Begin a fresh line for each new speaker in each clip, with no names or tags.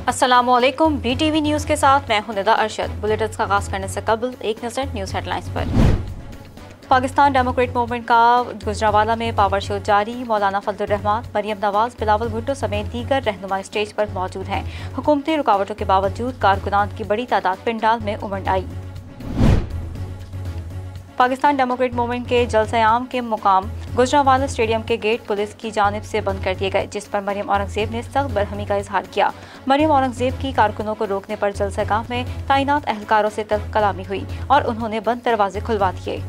अस्सलामुअलैकुम, BTV news के साथ मैं हूं निदा अरशद। बुलेटिन का आगाज़ करने से कबल एक नज़र न्यूज़ हेडलाइंस पर। पाकिस्तान डेमोक्रेट मूवमेंट का गुजरावाला में पावर शो जारी। मौलाना फजलुर रहमान, मरियम नवाज, बिलावल भुट्टो समेत दीगर रहनुमा स्टेज पर मौजूद हैं। हुकूमती रुकावटों के बावजूद कारकुनान की बड़ी तादाद पिंडाल में उमड़ आई। पाकिस्तान डेमोक्रेट मूवमेंट के जलसे-आम के मुकाम गुजरावाला स्टेडियम के गेट पुलिस की जानिब से बंद कर दिए गए, जिस पर मरियम औरंगजेब ने सख्त बरहमी का इजहार किया। मरियम औरंगजेब की कारकुनों को रोकने पर जलसेगाह में तैनात एहलकारों से तल्ख कलामी हुई और उन्होंने बंद दरवाजे खुलवा दिए।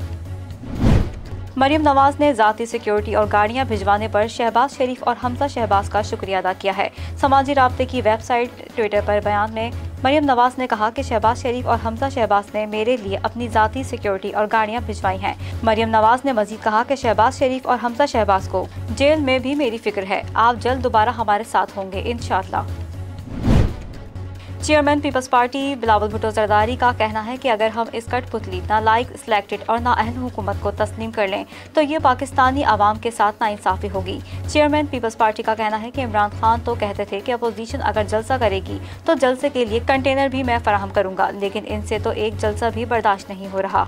मरियम नवाज ने जाती सिक्योरिटी और गाड़ियां भिजवाने पर शहबाज शरीफ और हमजा शहबाज का शुक्रिया अदा किया है। समाजी राब्ते की वेबसाइट ट्विटर पर बयान में मरियम नवाज ने कहा कि शहबाज शरीफ और हमजा शहबाज ने मेरे लिए अपनी जाती सिक्योरिटी और गाड़ियां भिजवाई हैं। मरियम नवाज ने मजीद कहा कि शहबाज शरीफ और हमजा शहबाज को जेल में भी मेरी फिक्र है। आप जल्द दोबारा हमारे साथ होंगे इंशाअल्लाह। Chairman people's party Bilawal Bhutto Zardari का कहना है कि अगर हम इस कठपुतली, नालायक, सिलेक्टेड और नाअहल हुकूमत को तस्लीम कर लें तो ये पाकिस्तानी आवाम के साथ नाइंसाफी होगी। चेयरमैन पीपल्स पार्टी का कहना है कि इमरान खान तो कहते थे कि अपोजिशन अगर जलसा करेगी तो जलसे के लिए कंटेनर भी मैं फराहम करूंगा, लेकिन इनसे तो एक जलसा भी बर्दाश्त नहीं हो रहा।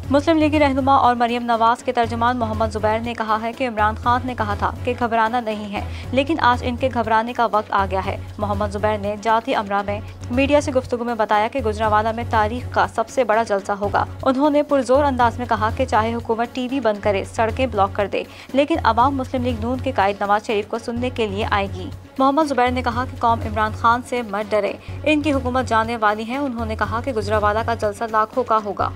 मुस्लिम लीग रहनुमा और मरियम नवाज के तर्जुमान मोहम्मद जुबैर ने कहा है कि इमरान खान ने कहा था कि घबराना नहीं है, लेकिन आज इनके घबराने का वक्त आ गया है। मोहम्मद जुबैर ने जाती अमरा में मीडिया से गुफ्तगू में बताया कि गुजरावाला में तारीख का सबसे बड़ा जलसा होगा। उन्होंने पुरजोर अंदाज में कहा कि चाहे हुकूमत टीवी बंद करे, सड़कें ब्लॉक कर दे, लेकिन अवाम मुस्लिम लीग नून के कायद नवाज शरीफ को सुनने के लिए आएगी। मोहम्मद जुबैर ने कहा कि कौम इमरान खान से मत डरे, इनकी हुकूमत जाने वाली है। उन्होंने कहा कि गुजरावाला का जलसा लाखों का होगा।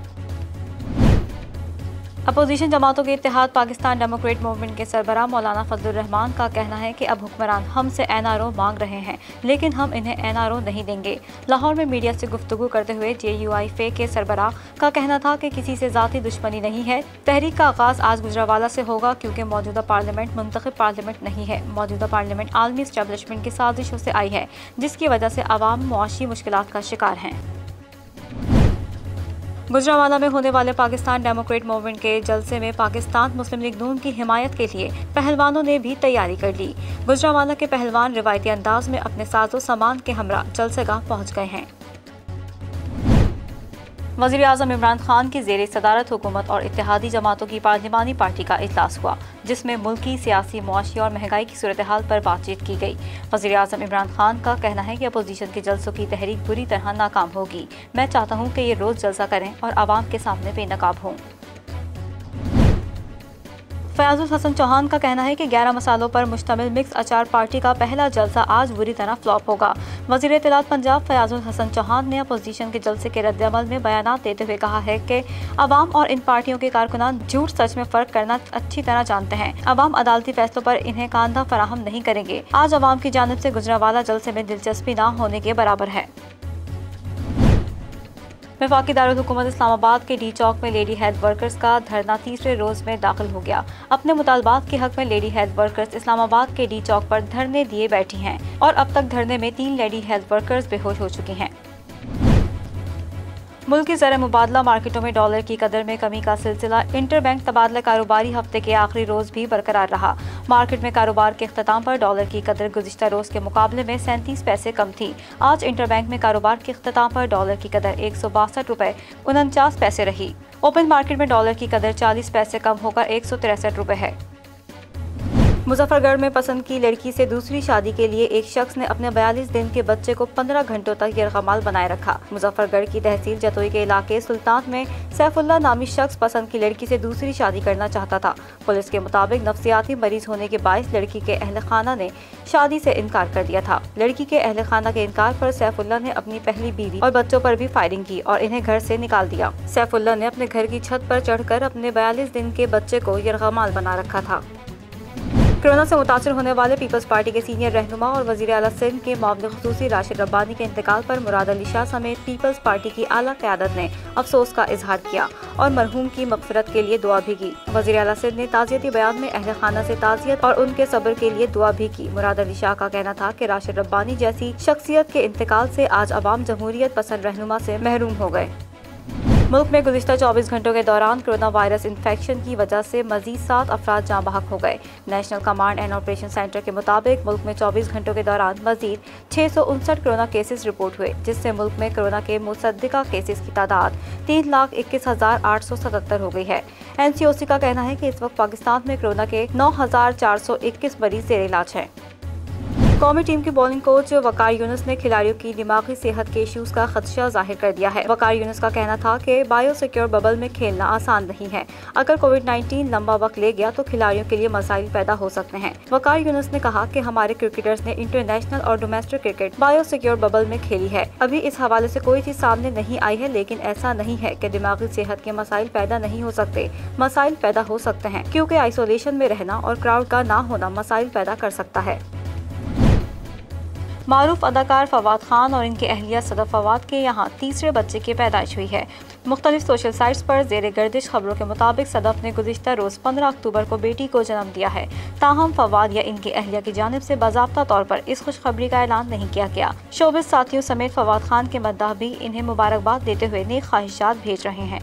अपोजिशन जमातों के इत्तेहाद पाकिस्तान डेमोक्रेट मूवमेंट के सरबराह मौलाना फजलुर रहमान का कहना है कि अब हुक्मरान हमसे NRO मांग रहे हैं, लेकिन हम इन्हें NRO नहीं देंगे। लाहौर में मीडिया से गुफ्तगू करते हुए JUI के सरबराह का कहना था कि किसी से जाती दुश्मनी नहीं है। तहरीक का आगाज आज गुजरावाला से होगा क्योंकि मौजूदा पार्लियामेंट मुंतखब पार्लियामेंट नहीं है। मौजूदा पार्लियामेंट आलमी एस्टेब्लिशमेंट की साजिशों से आई है, जिसकी वजह से अवाम मुआशी मुश्किलात का शिकार हैं। गुजरावाला में होने वाले पाकिस्तान डेमोक्रेट मूवमेंट के जलसे में पाकिस्तान मुस्लिम लीग नून की हिमायत के लिए पहलवानों ने भी तैयारी कर ली। गुजरावाला के पहलवान रिवायती अंदाज में अपने साजो सामान के हमरा जलसेगाह पहुंच गए हैं। वज़ीर आज़म इमरान खान की ज़ेर सदारत हुकूमत और इत्तेहादी जमातों की पार्लिमानी पार्टी का इजलास हुआ, जिसमें मुल्की, सियासी, मुआशी और महंगाई की सूरत हाल पर बातचीत की गई। वज़ीर आज़म इमरान खान का कहना है कि अपोजिशन के जलसों की तहरीक बुरी तरह नाकाम होगी। मैं चाहता हूँ कि ये रोज़ जलसा करें और आवाम के सामने बेनकाब हों। फयाजुल हसन चौहान का कहना है कि 11 मसालों पर मुश्तमिल मिक्स अचार पार्टी का पहला जलसा आज बुरी तरह फ्लॉप होगा। वज़ीर इत्तलात पंजाब फयाजुल हसन चौहान ने अपोजिशन के जलसे के रद्द-ए-अमल में बयानात देते हुए कहा है कि अवाम और इन पार्टियों के कारकुनान झूठ सच में फ़र्क करना अच्छी तरह जानते हैं। अवाम अदालती फैसलों पर इन्हें कांधा फराहम नहीं करेंगे। आज अवाम की जानिब से गुजरावाला जलसे में दिलचस्पी न होने के बराबर है। वफाकी दारुल हुकूमत इस्लामाबाद के डी चौक में लेडी हेल्थ वर्कर्स का धरना तीसरे रोज में दाखिल हो गया। अपने मुतालबात के हक में लेडी हेल्थ वर्कर्स इस्लामाबाद के डी चौक पर धरने दिए बैठी हैं और अब तक धरने में 3 लेडी हेल्थ वर्कर्स बेहोश हो चुकी हैं। मुल्क की ज़र मुबादला मार्केटों में डॉलर की कदर में कमी का सिलसिला इंटरबैंक तबादला कारोबारी हफ्ते के आखिरी रोज भी बरकरार रहा। मार्केट में कारोबार के अख्ताम पर डॉलर की कदर गुज़िश्ता रोज के मुकाबले में 37 पैसे कम थी। आज इंटरबैंक में कारोबार के अख्ताम पर डॉलर की कदर 162 रुपये 49 पैसे रही। ओपन मार्केट में डॉलर की कदर 40 पैसे कम होकर 163 रुपये है। मुजफ्फरगढ़ में पसंद की लड़की से दूसरी शादी के लिए एक शख्स ने अपने 42 दिन के बच्चे को 15 घंटों तक यरगमाल बनाए रखा। मुजफ्फरगढ़ की तहसील जतोई के इलाके सुल्तान में सैफुल्लाह नामी शख्स पसंद की लड़की से दूसरी शादी करना चाहता था। पुलिस के मुताबिक नफ्सियाती मरीज होने के बायस लड़की के अहल खाना ने शादी से इनकार कर दिया था। लड़की के अहल खाना के इनकार पर सैफुल्लाह ने अपनी पहली बीवी और बच्चों पर भी फायरिंग की और इन्हें घर से निकाल दिया। सैफुल्लाह ने अपने घर की छत पर चढ़कर अपने 42 दिन के बच्चे को यरगमाल बना रखा था। कोरोना से मुतासर होने वाले पीपल्स पार्टी के सीनियर रहनुमा और वज़ीर आला सिंध के मामले खुसूसी राशिद रब्बानी के इंतकाल पर मुराद अली शाह समेत पीपल्स पार्टी की आला क़यादत ने अफसोस का इजहार किया और मरहूम की मग़फ़िरत के लिए दुआ भी की। वज़ीर आला सिंध ने ताज़ियती बयान में अहल खाना से ताज़ियत और उनके सब्र के लिए दुआ भी की। मुराद अली शाह का कहना था कि राशिद रब्बानी जैसी शख्सियत के इंतकाल से आज अवाम जमहूरियत पसंद रहनुमा से महरूम हो गए। मुल्क में गुज़िश्ता 24 घंटों के दौरान कोरोना वायरस इन्फेक्शन की वजह से मजीद 7 अफराद जाँ बहक हो गए। National command and operation centre के मुताबिक मुल्क में 24 घंटों के दौरान मजीद 659 कोरोना केसेस रिपोर्ट हुए, जिससे मुल्क में कोरोना के मुसद्दिका केसेस की तादाद 3,21,877 हो गई है। NCOC का कहना है कि इस वक्त पाकिस्तान में कोरोना के 9,421 मरीज जेर इलाज हैं। कौमी टीम की बॉलिंग कोच वकार यूनुस ने खिलाड़ियों की दिमागी सेहत के इश्यूज का खदशा जाहिर कर दिया है। वकार यूनुस का कहना था कि बायोसिक्योर बबल में खेलना आसान नहीं है। अगर कोविड-19 लंबा वक्त ले गया तो खिलाड़ियों के लिए मसाइल पैदा हो सकते हैं। वकार यूनुस ने कहा कि हमारे क्रिकेटर्स ने इंटरनेशनल और डोमेस्टिक क्रिकेट बायोसिक्योर बबल में खेली है। अभी इस हवाले से कोई चीज सामने नहीं आई है, लेकिन ऐसा नहीं है कि दिमागी सेहत के मसाइल पैदा नहीं हो सकते। मसाइल पैदा हो सकते हैं क्योंकि आइसोलेशन में रहना और क्राउड का ना होना मसाइल पैदा कर सकता है। मारूफ अदाकार फवाद खान और इनकी अहलिया सदफ फवाद के यहाँ तीसरे बच्चे की पैदाइश हुई है। मुख्तलिफ सोशल साइट्स पर जेर गर्दिश खबरों के मुताबिक सदफ ने गुज़िश्ता रोज़ 15 अक्टूबर को बेटी को जन्म दिया है। ताहम फवाद या इनकी अहलिया की जानिब से बाज़ाब्ता तौर पर इस खुशखबरी का ऐलान नहीं किया गया। शोबिज़ साथियों समेत फवाद खान के मद्दाह भी इन्हें मुबारकबाद देते हुए नेक ख्वाहिशात भेज रहे हैं।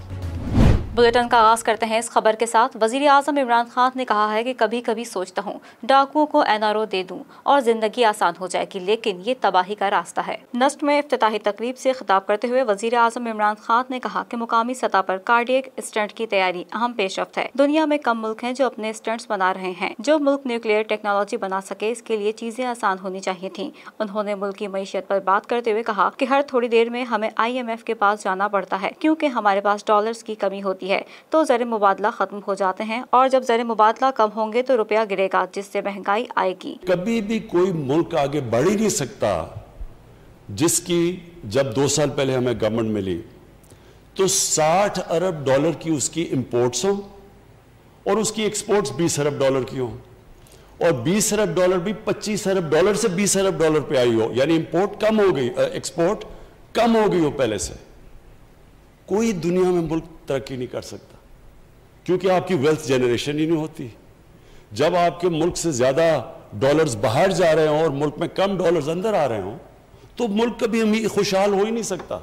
बुलेटिन का आगाज करते हैं इस खबर के साथ। वज़ीर आज़म इमरान खान ने कहा है कि कभी कभी सोचता हूँ डाकुओं को NRO दे दूँ और जिंदगी आसान हो जाएगी, लेकिन ये तबाही का रास्ता है। नस्ट में इफ्तिताही तकरीब से खिताब करते हुए वज़ीर आज़म इमरान खान ने कहा कि मुकामी सतह पर कार्डियक स्टंट की तैयारी अहम पेशरफ्त है। दुनिया में कम मुल्क हैं जो अपने स्टंट्स बना रहे हैं। जो मुल्क न्यूक्लियर टेक्नोलॉजी बना सके, इसके लिए चीजें आसान होनी चाहिए थी। उन्होंने मुल्क की मईशत पर बात करते हुए कहा कि हर थोड़ी देर में हमें IMF के पास जाना पड़ता है, क्योंकि हमारे पास डॉलर्स की कमी होती है तो ज़र मुबादला खत्म हो जाते हैं, और जब ज़र मुबादला कम होंगे तो रुपया गिरेगा, जिससे महंगाई आएगी।
कभी भी कोई मुल्क आगे बढ़ ही नहीं सकता जिसकी जब 2 साल पहले हमें गवर्नमेंट मिली तो 60 अरब डॉलर की उसकी इंपोर्ट्स हो और उसकी एक्सपोर्ट्स 20 अरब डॉलर की हो, और 20 अरब डॉलर भी 25 अरब डॉलर से 20 अरब डॉलर पे आई हो, यानी इंपोर्ट कम हो गई, एक्सपोर्ट कम हो गई हो पहले से। कोई दुनिया में मुल्क तरक्की नहीं कर सकता क्योंकि आपकी वेल्थ जनरेशन ही नहीं होती। जब आपके मुल्क से ज्यादा डॉलर्स बाहर जा रहे हों और मुल्क में कम डॉलर्स अंदर आ रहे हों तो मुल्क कभी हम खुशहाल हो ही नहीं सकता।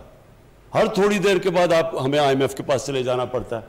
हर थोड़ी देर के बाद हमें IMF के पास चले जाना पड़ता है।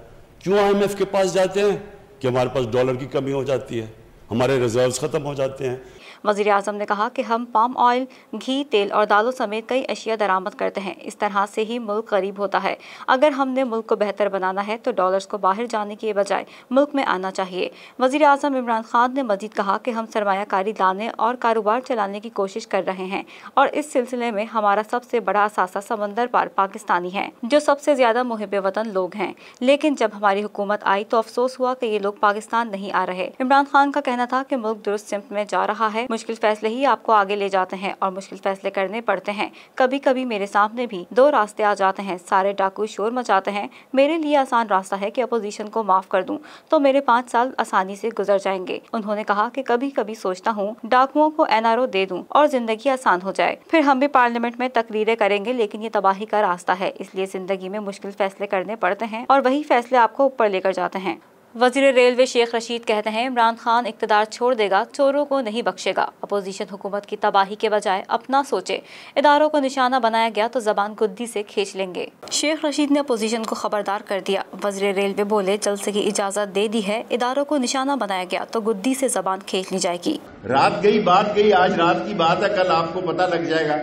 क्यों IMF के पास जाते हैं? कि हमारे पास डॉलर की कमी हो जाती है, हमारे रिजर्व्स खत्म हो जाते हैं।
वज़ीर आज़म ने कहा कि हम पाम ऑयल, घी, तेल और दालों समेत कई अशिया दरामद करते हैं। इस तरह से ही मुल्क गरीब होता है। अगर हमने मुल्क को बेहतर बनाना है तो डॉलर्स को बाहर जाने के बजाय मुल्क में आना चाहिए। वज़ीर आज़म इमरान खान ने मजीद कहा कि हम सरमायाकारी लाने और कारोबार चलाने की कोशिश कर रहे हैं, और इस सिलसिले में हमारा सबसे बड़ा असासा समंदर पार पाकिस्तानी है, जो सबसे ज्यादा मुहिब वतन लोग हैं। लेकिन जब हमारी हुकूमत आई तो अफसोस हुआ कि ये लोग पाकिस्तान नहीं आ रहे। इमरान खान का कहना था कि मुल्क दुरुस्त सिमत में जा रहा है। मुश्किल फैसले ही आपको आगे ले जाते हैं और मुश्किल फैसले करने पड़ते हैं। कभी कभी मेरे सामने भी 2 रास्ते आ जाते हैं। सारे डाकू शोर मचाते हैं। मेरे लिए आसान रास्ता है कि अपोजिशन को माफ कर दूं, तो मेरे 5 साल आसानी से गुजर जाएंगे। उन्होंने कहा कि कभी कभी सोचता हूँ डाकुओं को NRO दे दूं और जिंदगी आसान हो जाए, फिर हम भी पार्लियामेंट में तकरीरें करेंगे, लेकिन ये तबाही का रास्ता है। इसलिए जिंदगी में मुश्किल फैसले करने पड़ते हैं और वही फैसले आपको ऊपर लेकर जाते हैं। वज़ीर रेलवे शेख रशीद कहते हैं इमरान खान इक़्तिदार छोड़ देगा, चोरों को नहीं बख्शेगा। अपोजिशन हुकूमत की तबाही के बजाय अपना सोचे। इदारों को निशाना बनाया गया तो जबान गुद्दी से खींच लेंगे। शेख रशीद ने अपोजिशन को खबरदार कर दिया। वज़ीर रेलवे बोले जलसे की इजाज़त दे दी है, इदारों को निशाना बनाया गया तो गुद्दी से जबान खींच ली जाएगी।
रात गई बात गई, आज रात की बात है, कल आपको पता लग जाएगा।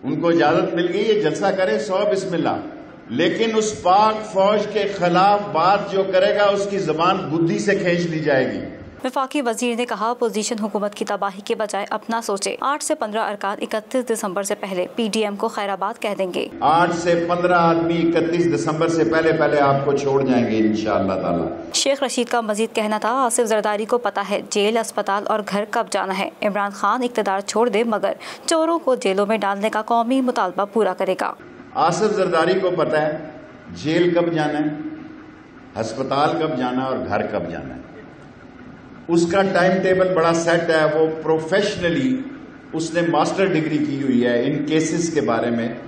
उनको इजाजत मिल गई है, जलसा करे 100 बिस्मिल्लाह, लेकिन उस पाक फौज के खिलाफ बात जो करेगा उसकी जबान बुद्धि से खींच ली जाएगी।
वफाकी वजीर ने कहा अपोजिशन हुकूमत की तबाही के बजाय अपना सोचे। 8 से 15 अरकान 31 दिसंबर से पहले PDM को खैराबाद कह देंगे।
8 से 15 आदमी 31 दिसंबर से पहले आपको छोड़ जाएंगे इंशाअल्लाह ताला।
शेख रशीद का मजीद कहना था आसिफ जरदारी को पता है जेल, अस्पताल और घर कब जाना है। इमरान खान इक़्तिदार छोड़ दे मगर चोरों को जेलों में डालने का कौमी मुतालबा पूरा करेगा।
आसिफ जरदारी को पता है जेल कब जाना है, अस्पताल कब जाना और घर कब जाना है। उसका टाइम टेबल बड़ा सेट है। वो प्रोफेशनली उसने मास्टर डिग्री की हुई है इन केसेस के बारे में।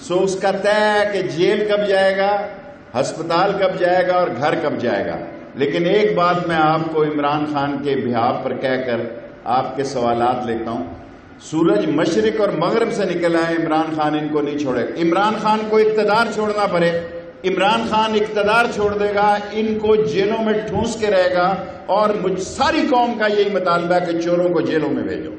सो उसका तय है कि जेल कब जाएगा, अस्पताल कब जाएगा और घर कब जाएगा। लेकिन एक बात मैं आपको इमरान खान के बिहाफ पर कहकर आपके सवालात लेता हूं। सूरज मशरिक और मगरब से निकला है, इमरान खान इनको नहीं छोड़ेगा। इमरान खान को इक़्तिदार छोड़ना पड़े इमरान खान इक़्तिदार छोड़ देगा, इनको जेलों में ठूंस के रहेगा और मुझ सारी कौम का यही मुतालबा है कि चोरों को जेलों में भेजो।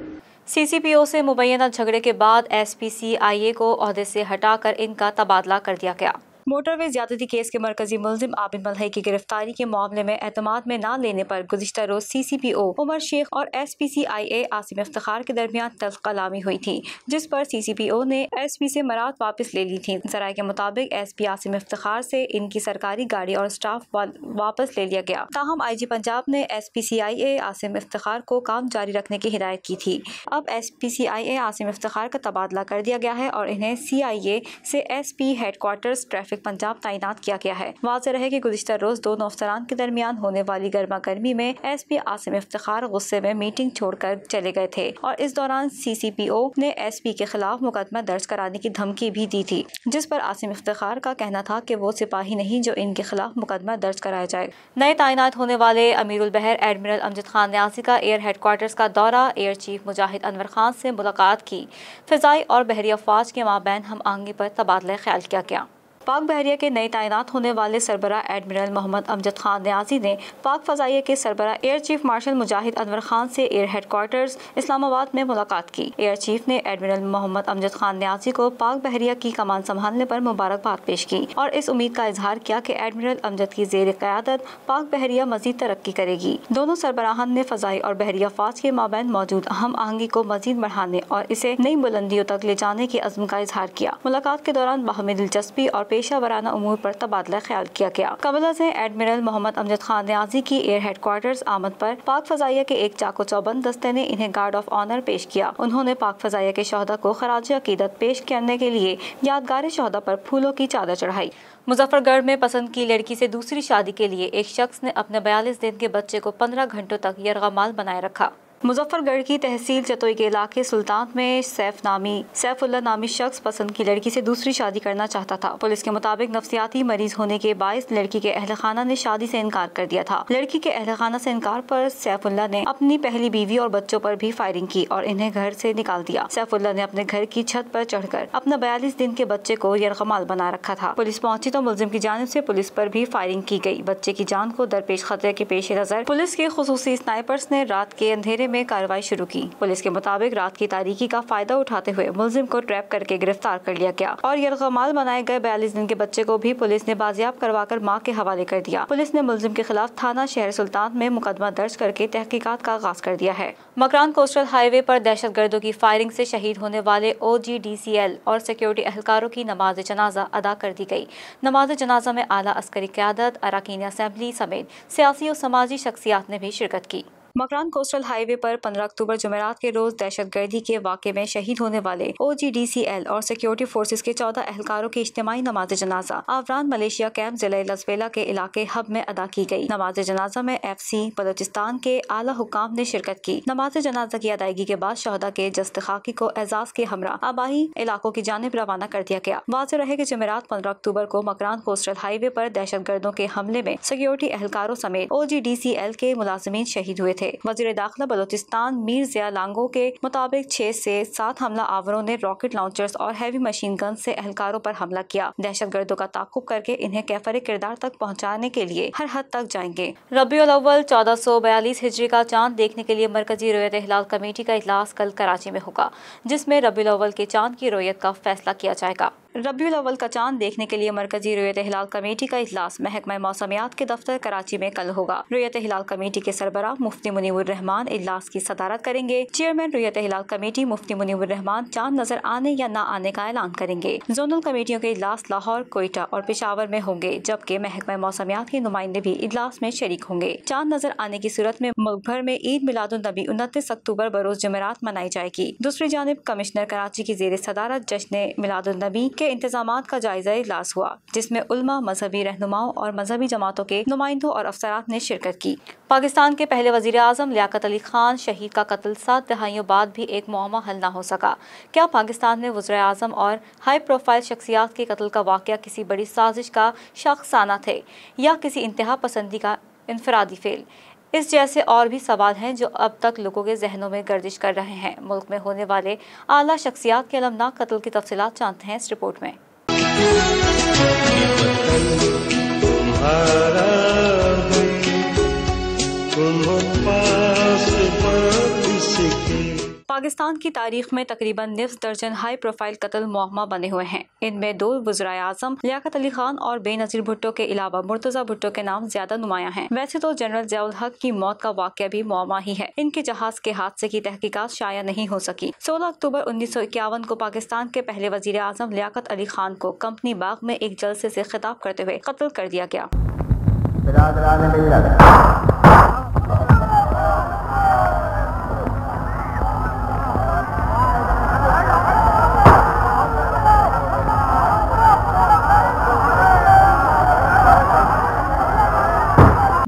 CCPO से मुबैना झगड़े के बाद SPCIA को ओहदे से हटाकर इनका तबादला कर दिया गया। मोटरवे ज्यादती केस के मरकजी मुलजिम आबिद मल्हई की गिरफ्तारी के मामले में एतमाद में न लेने पर गुज़िश्ता रोज CCPO उमर शेख और SPCIA आसिम इफ्तिखार के दरमियान तल्ख कलामी हुई थी, जिस पर CCPO ने SP से मराद वापस ले ली थी। ज़राए के मुताबिक SP आसिम इफ्तिखार से इनकी सरकारी गाड़ी और स्टाफ वापस ले लिया गया। ताहम IG पंजाब ने SPCIA आसिम इफ्तिखार को काम जारी रखने की हिदायत की थी। अब SPCIA आसिम इफ्तिखार का तबादला कर दिया गया है और इन्हें CIA से SP हेडक्वार्टर्स ट्रैफिक पंजाब तैनात किया गया है। वाज़ेह रहे कि गुज़िश्ता रोज दोनों अफसरान के दरमियान होने वाली गर्मा गर्मी में SP आसिम इफ्तिखार गुस्से में मीटिंग छोड़कर चले गए थे और इस दौरान CCPO ने SP के खिलाफ मुकदमा दर्ज कराने की धमकी भी दी थी, जिस पर आसिम इफ्तिखार का कहना था कि वो सिपाही नहीं जो इनके खिलाफ मुकदमा दर्ज कराया जाए। नए तैनात होने वाले अमीरुल बहर एडमिरल अमजद खान न्याजी का एयर हेडक्वार्टर्स का दौरा, एयर चीफ मुजाहिद अनवर खान से मुलाकात की। फ़िज़ाई और बहरी अफवाज के माबैन हम आहंगी पर तबादला ख्याल किया गया। पाक बहरिया के नए तैनात होने वाले सरबरा एडमिरल मोहम्मद अमजद खान न्याजी ने पाक फ़ज़ाइया के सरबरा एयर चीफ मार्शल मुजाहिद अनवर खान से एयर हेडक्वार्टर्स इस्लामाबाद में मुलाकात की। एयर चीफ ने एडमिरल मोहम्मद अमजद खान न्याजी को पाक बहरिया की कमान संभालने पर मुबारकबाद पेश की और इस उम्मीद का इजहार किया कि एडमिरल अमजद की ज़ेर क़यादत पाक बहरिया मज़ीद तरक्की करेगी। दोनों सरबराहान ने फ़ज़ाई और बहरी अफवाज के माबैन मौजूद अहम आहंगी को मज़ीद बढ़ाने और इसे नई बुलंदियों तक ले जाने के अज़्म का इजहार किया। मुलाकात के दौरान बाहमी दिलचस्पी और पेशा वराना उमूर पर तबादला ख्याल किया गया। कबल से एडमिरल मोहम्मद अमजद खान न्याजी की एयर हेडक्वार्टर्स आमद पर पाक फ़ज़ाइया के एक चाको चौबंद दस्ते ने इन्हें गार्ड ऑफ ऑनर पेश किया। उन्होंने पाक फ़ज़ाइया के शहदा को खराज अकीदत पेश करने के लिए यादगार शहदा पर फूलों की चादर चढ़ाई। मुजफ्फरगढ़ में पसंद की लड़की से दूसरी शादी के लिए एक शख्स ने अपने 42 दिन के बच्चे को 15 घंटों तक यरगमाल बनाए रखा। मुजफ्फरगढ़ की तहसील चतोई के इलाके सुल्तान में सैफुल्ला नामी शख्स पसंद की लड़की से दूसरी शादी करना चाहता था। पुलिस के मुताबिक नफ्सियाती मरीज होने के बायस लड़की के अहल खाना ने शादी से इनकार कर दिया था। लड़की के अहल खाना से इनकार पर सैफुल्ला ने अपनी पहली बीवी और बच्चों पर भी फायरिंग की और इन्हें घर से निकाल दिया। सैफुल्ला ने अपने घर की छत पर चढ़कर अपना 42 दिन के बच्चे को यरगमाल बना रखा था। पुलिस पहुंची तो मुलजिम की जानिब से पुलिस पर भी फायरिंग की गई। बच्चे की जान को दरपेश खतरे के पेश नजर पुलिस के खुसूसी स्नाइपर्स ने रात के अंधेरे में कार्रवाई शुरू की। पुलिस के मुताबिक रात की तारीकी का फायदा उठाते हुए मुलजिम को ट्रैप करके गिरफ्तार कर लिया गया और यरगमाल बनाए गए 42 दिन के बच्चे को भी पुलिस ने बाजियाब करवाकर मां के हवाले कर दिया। पुलिस ने मुलजिम के खिलाफ थाना शहर सुल्तान में मुकदमा दर्ज करके तहकीकात का आगाज कर दिया है। मकरान कोस्टल हाईवे पर दहशतगर्दों की फायरिंग से शहीद होने वाले OGDCL और सिक्योरिटी एहलकारों की नमाज जनाजा अदा कर दी गई। नमाज जनाजा में आला अस्करी क़यादत, अरकान असेंबली समेत सियासी और समाजी शख्सियात ने भी शिरकत की। मकरान कोस्टल हाईवे पर 15 अक्टूबर जुमेरात के रोज दहशतगर्दी के वाक़े में शहीद होने वाले OGDCL और सिक्योरिटी फोर्सेस के 14 एहलकारों की इज्तिमाई नमाज जनाजा आवरान मलेशिया कैंप जिला लसबेला के इलाके हब में अदा की गई। नमाज जनाजा में FC बलोचिस्तान के आला हुकाम ने शिरकत की। नमाज जनाजा की अदायगी के बाद शहदा के जस्त खाकी को एजाज के हमरा आबाई इलाकों की जानिब रवाना कर दिया गया। वाज़ेह रहे कि जुमेरात 15 अक्टूबर को मकरान कोस्टल हाईवे पर दहशतगर्दों के हमले में सिक्योरिटी एहलकारों समेत OGDCL के मुलाजिमीन शहीद हुए थे। वज़ीर दाखिला बलोचिस्तान मीर ज़िया लांगो के मुताबिक 6 से 7 हमला आवरों ने रॉकेट लॉन्चर्स और हैवी मशीन गन से एहलकारों पर हमला किया। दहशतगर्दों का ताक़ुब करके इन्हें कैफर किरदार तक पहुँचाने के लिए हर हद तक जाएंगे। रबीउल अव्वल 1442 हिजरी का चांद देखने के लिए मरकजी रोयत हिलाल कमेटी का इजलास कल कराची में होगा, जिसमें रबीउल अव्वल के चांद की रोयत का फैसला किया जाएगा। रबीउल अव्वल का चांद देखने के लिए मरकजी रोयत हिलाल कमेटी का इजलास महकमा मौसमियात के दफ्तर कराची में कल होगा। रोयत हिलाल कमेटी के सरबराह मुफ्ती मुनीबुर रहमान इजलास की सदारत करेंगे। चेयरमैन रोयत हिलाल कमेटी मुफ्ती मुनीबुर रहमान चांद नजर आने या न आने का ऐलान करेंगे। जोनल कमेटियों के इजलास लाहौर, कोयटा और पेशावर में होंगे, जबकि महकमा मौसमियात के नुमाइंदे भी इजलास में शरीक होंगे। चांद नजर आने की सूरत में मुल्क भर में ईद मिलादुन नबी 29 अक्टूबर बरोज जुमेरात मनाई जाएगी। दूसरी जानिब कमिश्नर कराची की जेर सदारत जश्न मिलादुन नबी के इंतजामात का जायजा इजलास हुआ, जिसमें उलमा, मजहबी रहनुमाओं और मजहबी जमातों के नुमाइंदों और अफसरात ने शिरकत की। पाकिस्तान के पहले वजीर आजम लियाकत अली खान शहीद का कत्ल 7 दहाइयों बाद भी एक मुअम्मा हल न हो सका। क्या पाकिस्तान में वज़ीर आजम और हाई प्रोफाइल शख्सियात के कत्ल का वाक़या किसी बड़ी साजिश का शख्साना थे या किसी इंतहा पसंदी का इनफरादी फेल? इस जैसे और भी सवाल हैं जो अब तक लोगों के जहनों में गर्दिश कर रहे हैं। मुल्क में होने वाले आला शख्सियात के अलमनाक कत्ल की तफसीलात जानते हैं इस रिपोर्ट में।
सहारा हुई तुम पास इसके।
पाकिस्तान की तारीख में तकरीबन निफ्स दर्जन हाई प्रोफाइल कत्ल मुअम्मा बने हुए हैं। इनमें 2 वज़ीर आज़म लियाकत अली खान और बेनज़ीर भुट्टो के अलावा मुर्तज़ा भुट्टो के नाम ज्यादा नुमायां हैं। वैसे तो जनरल ज़ियाउल हक की मौत का वाक़या भी मुअम्मा ही है। इनके जहाज के हादसे की तहकीकात शाया नहीं हो सकी। 16 अक्टूबर 1951 को पाकिस्तान के पहले वज़ीर आज़म लियाकत अली खान को कंपनी बाग में एक जलसे से खिताब करते हुए कत्ल कर दिया गया।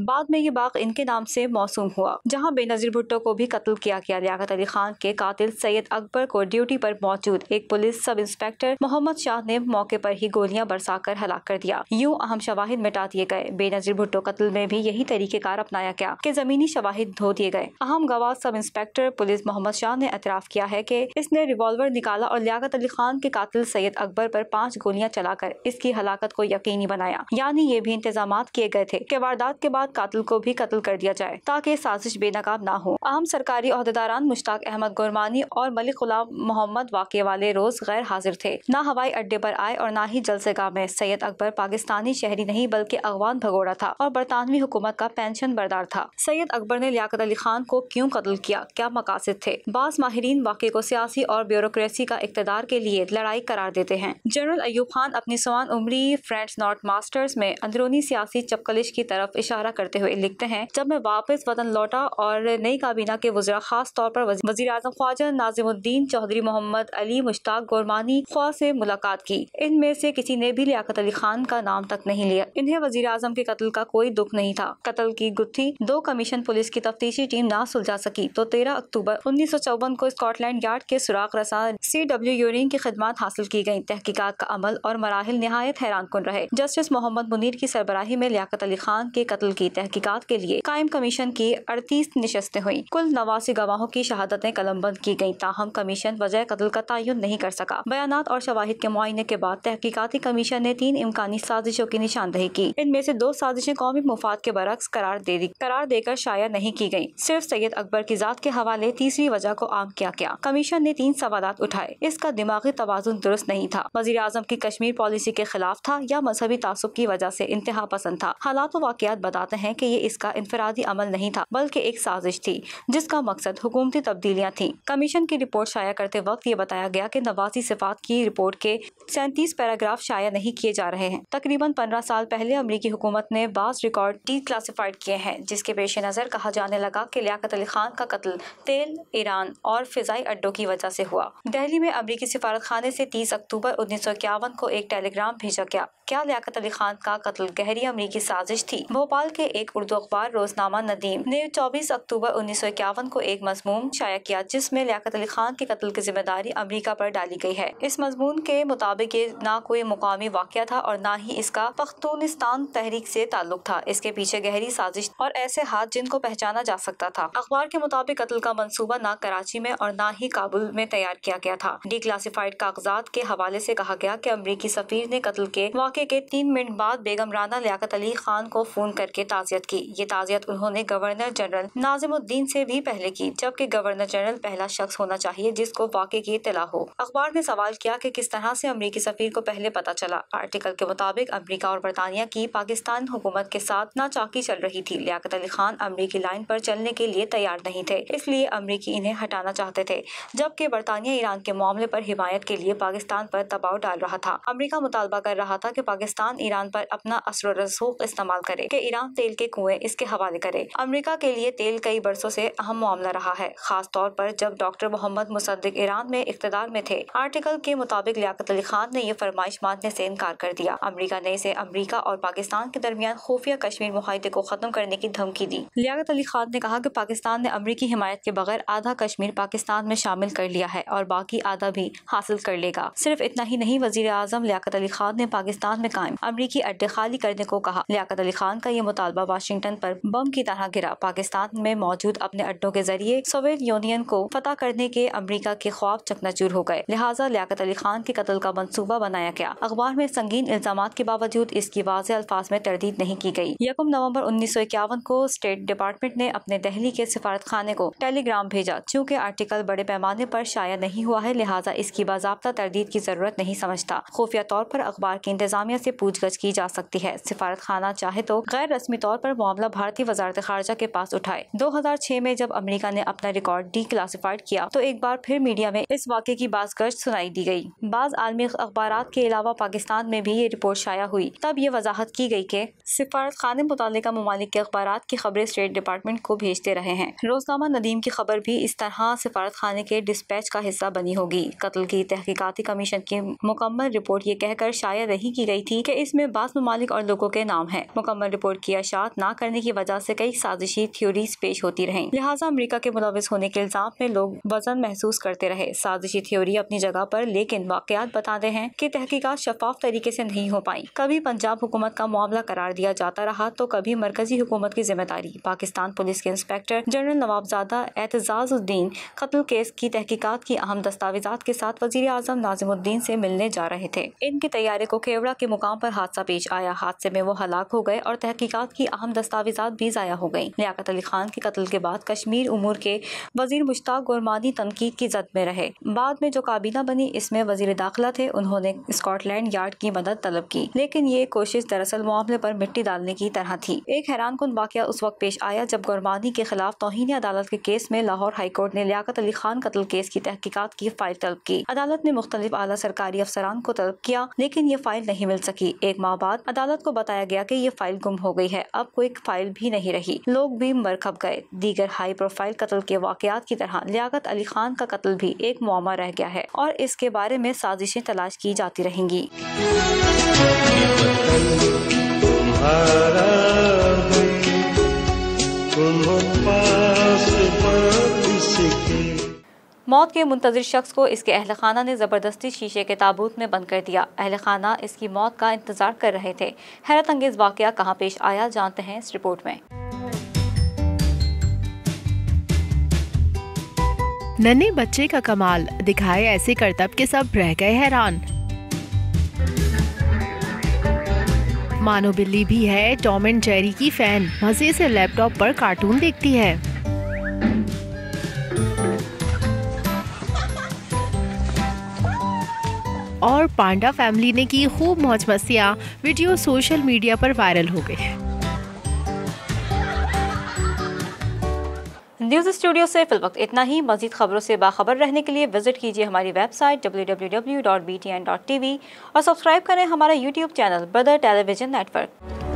बाद में ये बाग इनके नाम से मौसूम हुआ। जहां बेनज़ीर भुट्टो को भी कत्ल किया गया। लियाकत अली खान के कातिल सैयद अकबर को ड्यूटी पर मौजूद एक police sub inspector Mohammad Shah ने मौके पर ही गोलियां बरसाकर हलाक कर दिया। यूं अहम शवाहिद मिटा दिए गए। बेनज़ीर भुट्टो कत्ल में भी यही तरीकेकार अपनाया गया कि जमीनी शवाहिद धो दिए गए। अहम गवाह sub inspector police Mohammad Shah ने एतराफ किया है कि इसने रिवॉल्वर निकाला और लियाकत अली खान के कातिल सैयद अकबर पर 5 गोलियां चलाकर इसकी हलाकत को यकीनी बनाया। यानी ये भी इंतजामात किए गए थे कि वारदात के बाद कातिल को भी कत्ल कर दिया जाए ताकि साजिश बेनकाब ना हो। अहम सरकारी ओहदेदारान मुश्ताक अहमद गुरमानी और मलिक गुलाम मोहम्मद वाक़े वाले रोज गैर हाजिर थे। न हवाई अड्डे पर आए और न ही जलसेगाह में। सैयद अकबर पाकिस्तानी शहरी नहीं बल्कि अगवान भगोड़ा था और बरतानवी हुकूमत का पेंशन बरदार था। सैयद अकबर ने लियाकत अली खान को क्यों कत्ल किया, क्या मकासद थे? बास माहिरीन वाक़े को सियासी और ब्यूरोक्रेसी का इक़्तिदार के लिए लड़ाई करार देते हैं। जनरल अयूब खान अपनी सवान उम्री फ्रेंड्स नॉट मास्टर्स में अंदरूनी सियासी चपकलिश की तरफ इशारा करते हुए लिखते हैं, जब मैं वापस वतन लौटा और नई काबीना के वज़ीर खास तौर पर वज़ीर आज़म ख्वाजा नाज़िमुद्दीन चौधरी मोहम्मद अली मुश्ताक गोरमानी ख्वा से मुलाकात की। इनमें से किसी ने भी लियाकत अली खान का नाम तक नहीं लिया। इन्हें वज़ीर आज़म के कत्ल का कोई दुख नहीं था। कत्ल की गुत्थी 2 कमीशन पुलिस की तफ्तीशी टीम ना सुलझा सकी तो 13 अक्टूबर 1954 को स्कॉटलैंड यार्ड के सुराग रसा CW यूरिन की खिदमत हासिल की गयी। तहकीकात का अमल और मराहिल निहायत हैरान कुन रहे। जस्टिस मोहम्मद मुनीर की सरबराही में लियाकत अली खान के कत्ल की तहकीकात के लिए कायम कमीशन की 38 नशस्तें हुई। कुल 89 गवाहों की शहादतें कलमबंद की गयी। ताहम कमीशन वजह कत्ल का तयन नहीं कर सका। बयानात और शवाहिद के मुआयने के बाद तहकीकाती कमीशन ने 3 इम्कानी साजिशों की निशानदही की। इनमें से 2 साजिशें कौमी मुफाद के बरक्स करार देकर शाया नहीं की गयी। सिर्फ सैयद अकबर की जात के हवाले तीसरी वजह को आम किया गया। कमीशन ने 3 सवालात उठाए। इसका दिमागी तवाजुन दुरुस्त नहीं था, वज़ीर आज़म की कश्मीर पॉलिसी के खिलाफ था या मजहबी तासुब की वजह से इंतहा पसंद था। हालात व वाक़ियात बताते हैं कि ये इसका इनफरादी अमल नहीं था बल्कि एक साजिश थी जिसका मकसद हुकूमती तब्दीलियां थी। कमीशन की रिपोर्ट शाया करते वक्त ये बताया गया कि नवासी सिफात की रिपोर्ट के 37 पैराग्राफ शाया नहीं किए जा रहे हैं। तकरीबन 15 साल पहले अमरीकी हुकूमत ने बाज़ रिकॉर्ड डीक्लासिफाइड किए हैं, जिसके पेश नज़र कहा जाने लगा कि लियाकत अली खान का कत्ल तेल, ईरान और फिजाई अड्डों की वजह से हुआ। दिल्ली में अमरीकी सिफारत खाने से 30 अक्टूबर 1951 को एक टेलीग्राम भेजा गया। क्या लियाकत अली खान का कत्ल गहरी अमरीकी साजिश थी? भोपाल के एक उर्दू अखबार रोजनामा नदीम ने 24 अक्टूबर 1951 को एक मजमून शाया किया जिसमें लियाकत अली खान के कत्ल की जिम्मेदारी अमरीका पर डाली गई है। इस मजमून के मुताबिक ये ना कोई मुकामी वाक़या था और ना ही इसका पख्तूनिस्तान तहरीक से ताल्लुक था। इसके पीछे गहरी साजिश और ऐसे हाथ जिनको पहचाना जा सकता था। अखबार के मुताबिक कत्ल का मंसूबा ना कराची में और ना ही काबुल में तैयार किया गया था। डीक्लासिफाइड कागजात के हवाले से कहा गया कि अमरीकी सफीर ने कत्ल के वाक़े के 3 मिनट बाद बेगम राना लियाकत अली खान को फोन करके ताज़ियत की। ये ताज़ियत उन्होंने गवर्नर जनरल नाज़िमुद्दीन से भी पहले की, जबकि गवर्नर जनरल पहला शख्स होना चाहिए जिसको वाक़े की इत्तला हो। अखबार ने सवाल किया कि किस तरह से अमरीकी सफीर को पहले पता चला। आर्टिकल के मुताबिक अमरीका और बरतानिया की पाकिस्तान हुकूमत के साथ नाचाकी चल रही थी। लियाकत अली खान अमरीकी लाइन पर चलने के लिए तैयार नहीं थे, इसलिए अमरीकी इन्हें हटाना चाहते थे, जबकि बरतानिया ईरान के मामले पर हिमायत के लिए पाकिस्तान पर दबाव डाल रहा था। अमरीका मुतालबा कर रहा था कि पाकिस्तान ईरान पर अपना असर रसूख इस्तेमाल करे कि ईरान तेल के कुएं इसके हवाले करे। अमरीका के लिए तेल कई बरसों से अहम मामला रहा है, खास तौर पर जब डॉक्टर मोहम्मद मुसद्दिक ईरान में इख्तिदार में थे। आर्टिकल के मुताबिक लियाकत अली खान ने यह फरमाइश मानने से इनकार कर दिया। अमरीका ने इसे अमरीका और पाकिस्तान के दरमियान खुफिया कश्मीर मुआहदे को खत्म करने की धमकी दी। लियाकत अली खान ने कहा कि पाकिस्तान ने अमरीकी हिमायत के बगैर आधा कश्मीर पाकिस्तान में शामिल कर लिया है और बाकी आधा भी हासिल कर लेगा। सिर्फ इतना ही नहीं, वजीर आजम लियाकत अली खान ने पाकिस्तान में कायम अमरीकी अड्डे खाली करने को कहा। लियाकत अली खान का ये मुतालबा वाशिंगटन वाशिंगटन पर बम की तरह गिरा। पाकिस्तान में मौजूद अपने अड्डों के जरिए सोवियत यूनियन को फतह करने के अमेरिका के ख्वाब चकनाचूर हो गए, लिहाजा लियाकत अली खान के कत्ल का मंसूबा बनाया गया। अखबार में संगीन इल्जामात के बावजूद इसकी वाज़ेह अल्फाज में तरदीद नहीं की गई। 1 नवंबर 1951 को स्टेट डिपार्टमेंट ने अपने दिल्ली के सिफारत खाने को टेलीग्राम भेजा। चूँकि आर्टिकल बड़े पैमाने पर शाया नहीं हुआ है, लिहाजा इसकी बाज़ाब्ता तरदीद की जरूरत नहीं समझता। खुफिया तौर पर अखबार की इंतजामिया से पूछगछ की जा सकती है। सिफारत खाना चाहे तो गैर रस्मी तौर पर मामला भारतीय वजारत खारजा के पास उठाए। 2006 में जब अमेरिका ने अपना रिकॉर्ड डीक्लासिफाइड किया तो एक बार फिर मीडिया में इस वाक़े की बाज़गश्त सुनाई दी गई। बाज़ आलमी अखबारात के अलावा पाकिस्तान में भी ये रिपोर्ट शाया हुई। तब ये वजाहत की गई कि सिफारत खाने मुतालिका ममालिक के अखबारात की खबरें स्टेट डिपार्टमेंट को भेजते रहे हैं। रोजनामा नदीम की खबर भी इस तरह सिफारत खाने के डिस्पैच का हिस्सा बनी होगी। कत्ल की तहकीकाती कमीशन की मुकम्मल रिपोर्ट ये कहकर शाया नहीं की गई थी कि इसमें बाज़ ममालिक और लोगों के नाम हैं। मुकम्मल रिपोर्ट की अशात न करने की वजह से कई साजिशी थ्योरीज पेश होती रहीं, लिहाजा अमेरिका के मुलविस होने के इल्जाम में लोग वजन महसूस करते रहे। साजिशी थ्योरी अपनी जगह पर, लेकिन वाकयात बताते हैं कि तहकीकात शफाफ तरीके से नहीं हो पाई। कभी पंजाब हुकूमत का मामला करार दिया जाता रहा तो कभी मरकजी हुकूमत की जिम्मेदारी। पाकिस्तान पुलिस के इंस्पेक्टर जनरल नवाबजादा एतजाजुद्दीन कत्ल केस की तहकीकात की अहम दस्तावेजात के साथ वजीर आजम नाजिमुद्दीन से मिलने जा रहे थे। इनकी तैयारी को केवड़ा के मुकाम पर हादसा पेश आया। हादसे में वो हलाक हो गए और तहकीकात की अहम दस्तावेजात भी जाया हो गयी। लियाकत अली खान के कत्ल के बाद कश्मीर उमूर के वजीर मुश्ताक गोरमानी तनकीद की जद में रहे। बाद में जो काबीना बनी इसमें वजीर दाखिला थे, उन्होंने स्कॉटलैंड यार्ड की मदद तलब की, लेकिन ये कोशिश दरअसल मामले पर मिट्टी डालने की तरह थी। एक हैरानकुन वाकया उस वक्त पेश आया जब गोरमानी के खिलाफ तौहीन अदालत के केस में लाहौर हाई कोर्ट ने लियाकत अली खान कत्ल केस की तहकीकात की फाइल तलब की। अदालत ने मुख्तलिफ आला सरकारी अफसरान को तलब किया, लेकिन ये फाइल नहीं मिल सकी। एक माह बाद अदालत को बताया गया कि ये फाइल गुम हो गई है। अब कोई फाइल भी नहीं रही। लोग भी मर खप गए। दीगर हाई प्रोफाइल कत्ल के वाकयात की तरह लियाकत अली खान का कत्ल भी एक मुअम्मा रह गया है और इसके बारे में साजिशें तलाश की जाती रहेंगी। मौत के मुंतज़िर शख्स को इसके अहल खाना ने ज़बरदस्ती शीशे के ताबूत में बंद कर दिया। अहल खाना इसकी मौत का इंतजार कर रहे थे। हैरत अंगेज वाकया कहाँ पेश आया, जानते हैं इस रिपोर्ट में।
नन्हे बच्चे का कमाल, दिखाए ऐसे करतब के सब रह गए हैरान। मानो बिल्ली भी है टॉम एंड जेरी की फैन, मजे से लैपटॉप पर कार्टून देखती है। और पांडा फैमिली ने की खूब मौज मस्तियाँ, वीडियो सोशल मीडिया पर वायरल हो गए।
न्यूज़ स्टूडियो से फिलवक्त इतना ही। मज़ीद खबरों से बाखबर रहने के लिए विजिट कीजिए हमारी वेबसाइट www.btn.tv और सब्सक्राइब करें हमारा YouTube channel brother television network.